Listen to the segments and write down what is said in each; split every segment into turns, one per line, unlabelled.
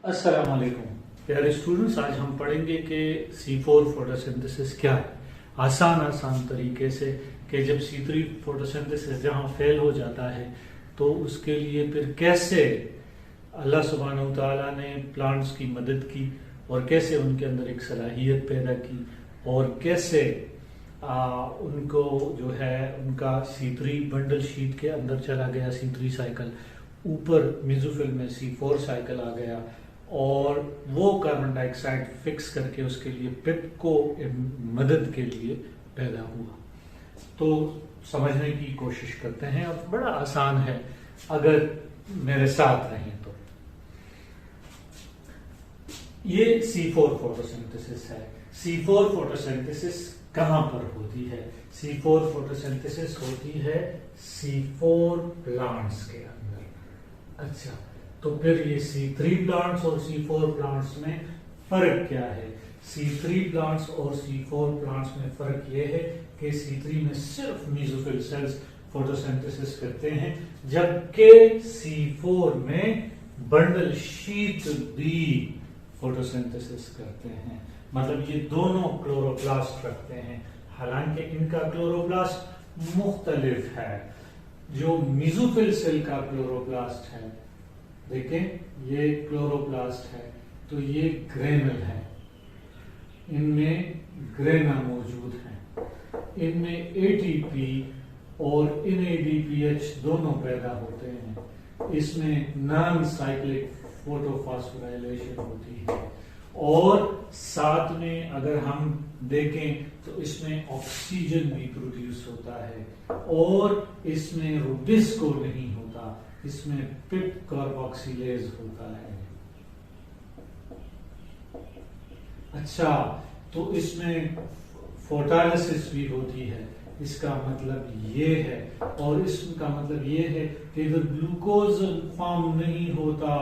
अस्सलाम वालेकुम प्यारे स्टूडेंट्स। आज हम पढ़ेंगे कि C4 फोटोसिंथेसिस क्या है, आसान तरीके से कि जब C3 फोटोसिंथेसिस जहाँ फेल हो जाता है तो उसके लिए फिर कैसे अल्लाह सुब्हानहू तआला ने प्लांट्स की मदद की और कैसे उनके अंदर एक सलाहियत पैदा की और कैसे उनको जो है उनका C3 बंडल शीट के अंदर चला गया C3 साइकिल, ऊपर मेसोफिल में C4 साइकिल आ गया और वो कार्बन डाइऑक्साइड फिक्स करके उसके लिए पिप को मदद के लिए पैदा हुआ। तो समझने की कोशिश करते हैं और बड़ा आसान है अगर मेरे साथ रहें तो। ये C4 फोटोसिंथेसिस है। C4 फोटोसिंथेसिस कहां पर होती है? C4 फोटोसिंथेसिस होती है C4 प्लांट्स के अंदर। अच्छा, तो फिर ये C3 प्लांट्स और C4 प्लांट्स में फर्क क्या है? C3 प्लांट्स और C4 प्लांट्स में फर्क ये है कि C3 में सिर्फ मेसोफिल सेल्स फोटोसिंथेसिस करते हैं, जबकि C4 में बंडल शीट भी फोटोसिंथेसिस करते हैं। मतलब ये दोनों क्लोरोप्लास्ट रखते हैं, हालांकि इनका क्लोरोप्लास्ट मुख्तलिफ है। जो मेसोफिल सेल का क्लोरोप्लास्ट है, देखें ये क्लोरोप्लास्ट है तो ये ग्रेनल है, इनमें ग्रेना मौजूद है, इनमें एटीपी और NADPH दोनों पैदा होते हैं, इसमें नॉन साइक्लिक फोटोफॉस्फोराइलेशन होती है और साथ में अगर हम देखें तो इसमें ऑक्सीजन भी प्रोड्यूस होता है और इसमें रुबिस्को नहीं होता, इसमें पिप कार्बोक्सिलेज होता है। अच्छा, तो इसमें फोटोलिसिस भी होती है, इसका मतलब ये है, और इसका मतलब ये है कि इधर ग्लूकोज फॉर्म नहीं होता,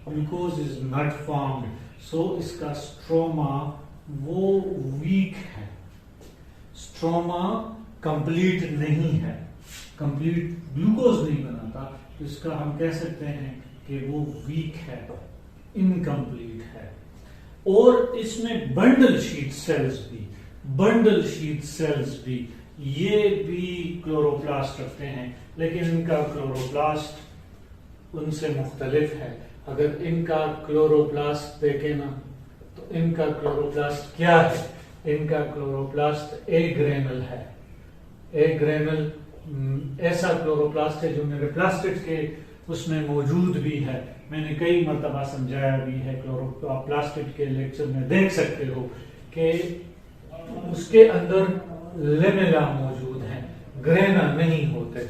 ग्लूकोज इज नॉट फॉर्म्ड, सो इसका स्ट्रोमा वो वीक है, स्ट्रोमा कंप्लीट नहीं है, कंप्लीट ग्लूकोज नहीं बनाता, तो इसका हम कह सकते हैं कि वो वीक है, इनकम्प्लीट है। और इसमें बंडल शीट सेल्स भी ये भी क्लोरोप्लास्ट रखते हैं, लेकिन इनका क्लोरोप्लास्ट उनसे मुख्तलिफ है। अगर इनका क्लोरोप्लास्ट देखें ना तो इनका क्लोरोप्लास्ट क्या है? इनका क्लोरोप्लास्ट एग्रेनल है। एग्रेनल ऐसा क्लोरोप्लास्ट है जो मेरे प्लास्टिक के उसमें मौजूद भी है, मैंने कई मरतबा समझाया भी है। क्लोरोप्लास्टिक के लेक्चर में देख सकते हो कि उसके अंदर लेमेला मौजूद हैं, ग्रेना नहीं होते,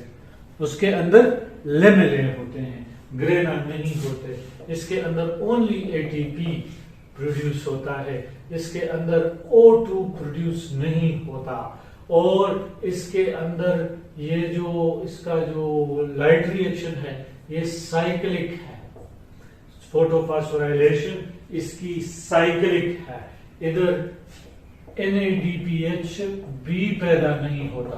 उसके अंदर लेमेले होते हैं, ग्रेना नहीं होते। इसके अंदर ओनली एटीपी प्रोड्यूस होता है, इसके अंदर O2 प्रोड्यूस नहीं होता और इसके अंदर ये जो इसका जो लाइट रिएक्शन है ये साइक्लिक है, फोटोफॉस्फोराइलेशन इसकी साइक्लिक है। इधर NADPH भी पैदा नहीं होता,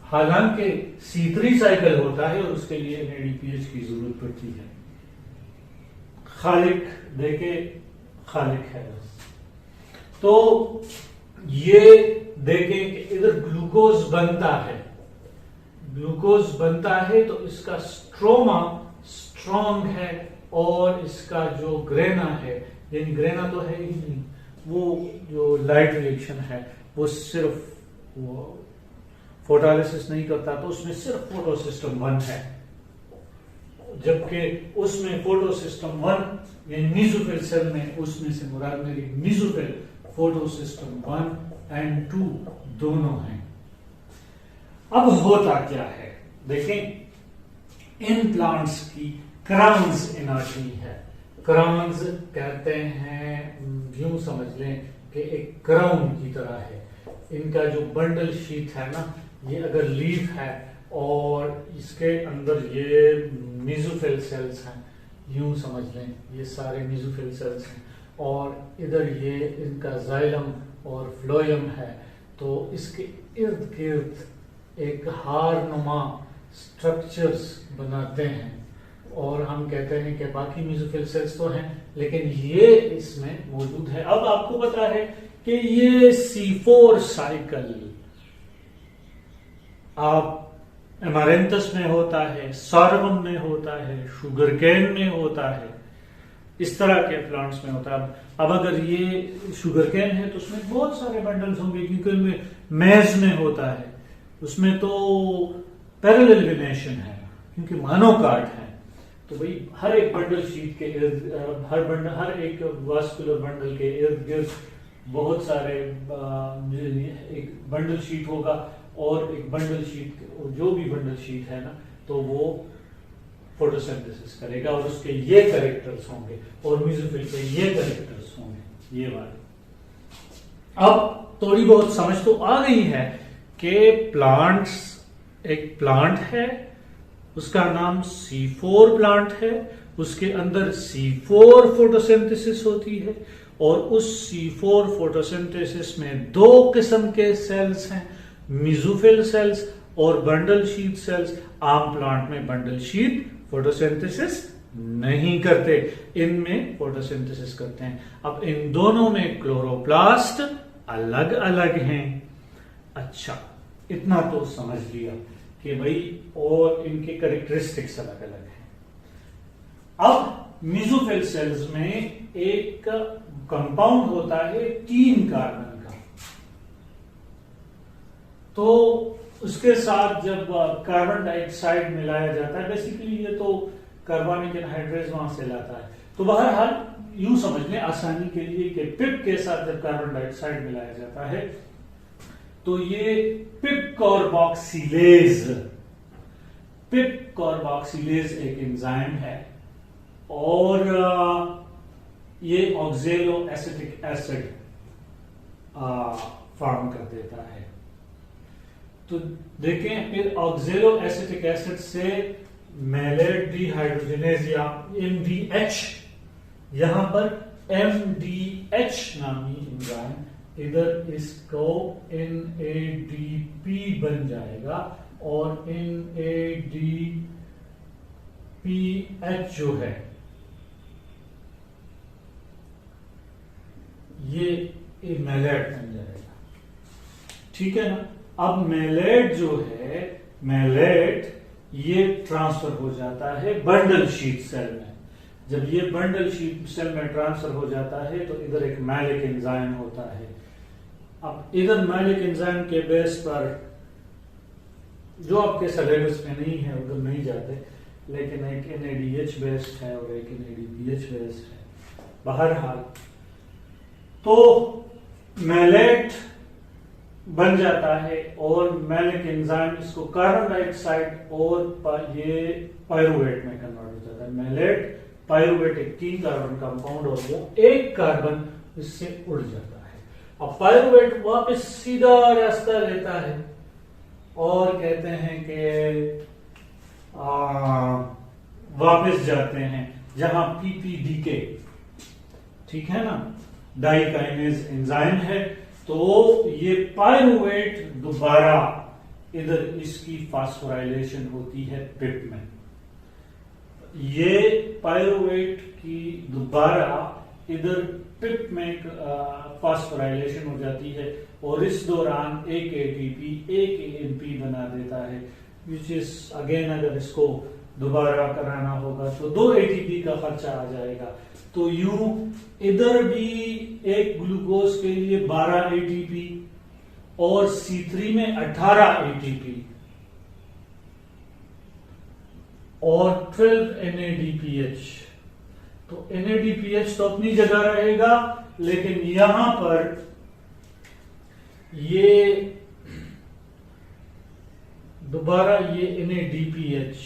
हालांकि C3 साइकिल होता है और उसके लिए NADPH की जरूरत पड़ती है। खालिक देखे, खालिक है बस। तो ये देखें कि इधर ग्लूकोज बनता है तो इसका स्ट्रोमा स्ट्रॉन्ग है और इसका जो ग्रेना है, यानी ग्रेना तो है ही नहीं, वो जो लाइट रिएक्शन है वो सिर्फ वो फोटोलिसिस नहीं करता, तो उसमें सिर्फ फोटोसिस्टम 1 है, जबकि उसमें फोटोसिस्टम 1 यानी मेसोफिल सेल में, उसमें से मुराद मेरी मेसोफिल फोटोसिस्टम 1 और 2 दोनों हैं। अब होता क्या है देखें, इन प्लांट्स की क्राउन्स एनर्जी है। क्राउन्स कहते हैं, यूं समझ लें कि एक क्राउन की तरह है। इनका जो बंडल शीट है ना, ये अगर लीफ है और इसके अंदर ये मेसोफिल सेल्स हैं, यूं समझ लें ये सारे मेसोफिल सेल्स हैं और इधर ये इनका जाइलम और फ्लोएम है, तो इसके इर्द गिर्द एक हार नुमा स्ट्रक्चर्स बनाते हैं और हम कहते हैं कि बाकी मेसोफिल सेल्स तो हैं, लेकिन ये इसमें मौजूद है। अब आपको पता है कि ये C4 साइकिल आप एमारेंथस में होता है, सॉरगम में होता है, शुगर केन में होता है, इस तरह के प्लांट्स में होता है। अब अगर ये शुगर केन है तो उसमें बहुत सारे बंडल्स होंगे, क्योंकि उनमें मेज में होता है, उसमें तो पैरेलल वेनेशन है क्योंकि मोनोकाट है। तो भाई हर एक बंडल शीट के इर्द, हर एक वास्कुलर बंडल के इर्द गिर्द बहुत सारे एक बंडल शीट होगा, और एक बंडल शीट, जो भी बंडल शीट है ना, तो वो फोटोसिंथेसिस करेगा और उसके ये कैरेक्टर्स होंगे और मेसोफिल के ये कैरेक्टर्स होंगे, ये वाले। अब थोड़ी बहुत समझ तो आ गई है कि प्लांट्स, एक प्लांट है उसका नाम C4 प्लांट है, उसके अंदर C4 फोटोसिंथेसिस होती है, और उस C4 फोटोसिंथेसिस में दो किस्म के सेल्स हैं, मेसोफिल सेल्स और बंडल शीट सेल्स। आम प्लांट में बंडल शीट फोटोसिंथेसिस नहीं करते, इनमें फोटोसिंथेसिस करते हैं। अब इन दोनों में क्लोरोप्लास्ट अलग अलग हैं। अच्छा, इतना तो समझ लिया कि भाई, और इनके कैरेक्टरिस्टिक्स अलग अलग हैं। अब मेसोफिल सेल्स में एक कंपाउंड होता है 3 कार्बन का, तो उसके साथ जब कार्बन डाइऑक्साइड मिलाया जाता है, बेसिकली ये तो कार्बनिक एनहाइड्रेज वहां से लाता है, तो बहरहाल यूं समझ लें आसानी के लिए कि पिप के साथ जब कार्बन डाइऑक्साइड मिलाया जाता है तो ये पिप कार्बोक्सिलेज एक एंजाइम है, और ये ऑक्जेलो एसिटिक एसिड फॉर्म कर देता है। तो देखें, फिर ऑक्जेलो एसिटिक एसिड से मैलेट डिहाइड्रोजनेज या MDH, यहां पर MDH नामी एंजाइम इधर इसको NADP बन जाएगा, और NADPH जो है ये मैलेट बन जाएगा, ठीक है ना। अब मैलेट जो है, मैलेट ये ट्रांसफर हो जाता है बंडल शीट सेल में। जब ये बंडल शीट सेल में ट्रांसफर हो जाता है तो इधर एक मैलिक एंजाइम होता है। अब इधर मैलिक एंजाइम के बेस पर, जो आपके सिलेबस में नहीं है उधर नहीं जाते, लेकिन एक NADH बेस्ड है और एक NADPH बेस्ड है। बहरहाल तो मैलेट बन जाता है, और मैलिक एंजाइम इसको कार्बन डाइऑक्साइड और ये पायरुवेट में कन्वर्ट हो जाता है। मैलेट पायरुवेट एक 3 कार्बन कंपाउंड, और वो एक कार्बन इससे उड़ जाता है। अब पायरुवेट वापस सीधा रास्ता लेता है और कहते हैं कि वापस जाते हैं जहां PPDK, ठीक है ना, डाइकाइनेज एंजाइम है। तो ये पायरुवेट दोबारा इधर इसकी फास्फोराइलेशन होती है पिप में। ये पायरुवेट की दोबारा इधर पिप में फास्फोराइलेशन हो जाती है, और इस दौरान एक ATP एक AMP बना देता है, विच इज अगेन अगर इसको दोबारा कराना होगा तो 2 ATP का खर्चा आ जाएगा। तो यूं इधर भी एक ग्लूकोज के लिए 12 ATP और C3 में 18 ATP और 12 NADPH। तो NADPH तो अपनी जगह रहेगा, लेकिन यहां पर ये दोबारा ये NADPH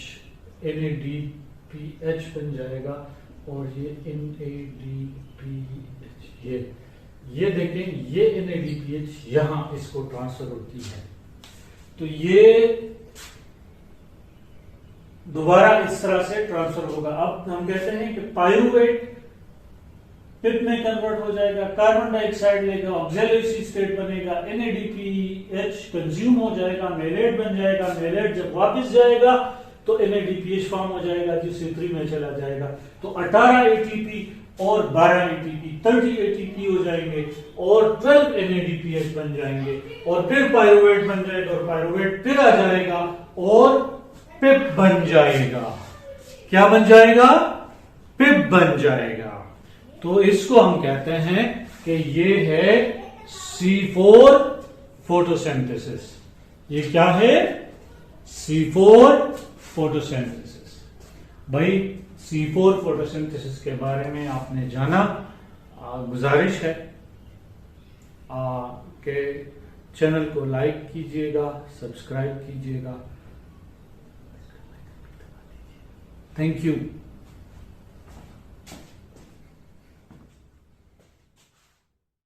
बन जाएगा, और ये NADPH, ये देखें, ये NADPH यहां इसको ट्रांसफर होती है। तो ये दोबारा इस तरह से ट्रांसफर होगा। अब हम कहते हैं कि पायरुवेट पिप में कन्वर्ट हो जाएगा, कार्बन डाइऑक्साइड लेगा, ऑक्सिलेटरी स्टेट बनेगा, NADPH कंज्यूम हो जाएगा, मैलेट बन जाएगा। मैलेट जब वापस जाएगा तो NADPH फॉर्म हो जाएगा जो C3 में चला जाएगा। तो 18 ATP और 12 ATP 30 ATP हो जाएंगे और 12 NADPH बन जाएंगे और फिर पायरुवेट बन जाएगा और पायरुवेट फिर आ जाएगा और पिप बन जाएगा। क्या बन जाएगा? पिप बन जाएगा। तो इसको हम कहते हैं कि ये है C4 फोटोसिंथेसिस। ये क्या है? C4 photosynthesis. भाई C4 फोटोसिंथेसिस के बारे में आपने जाना। गुजारिश है कि चैनल को लाइक कीजिएगा, सब्सक्राइब कीजिएगा। Thank you.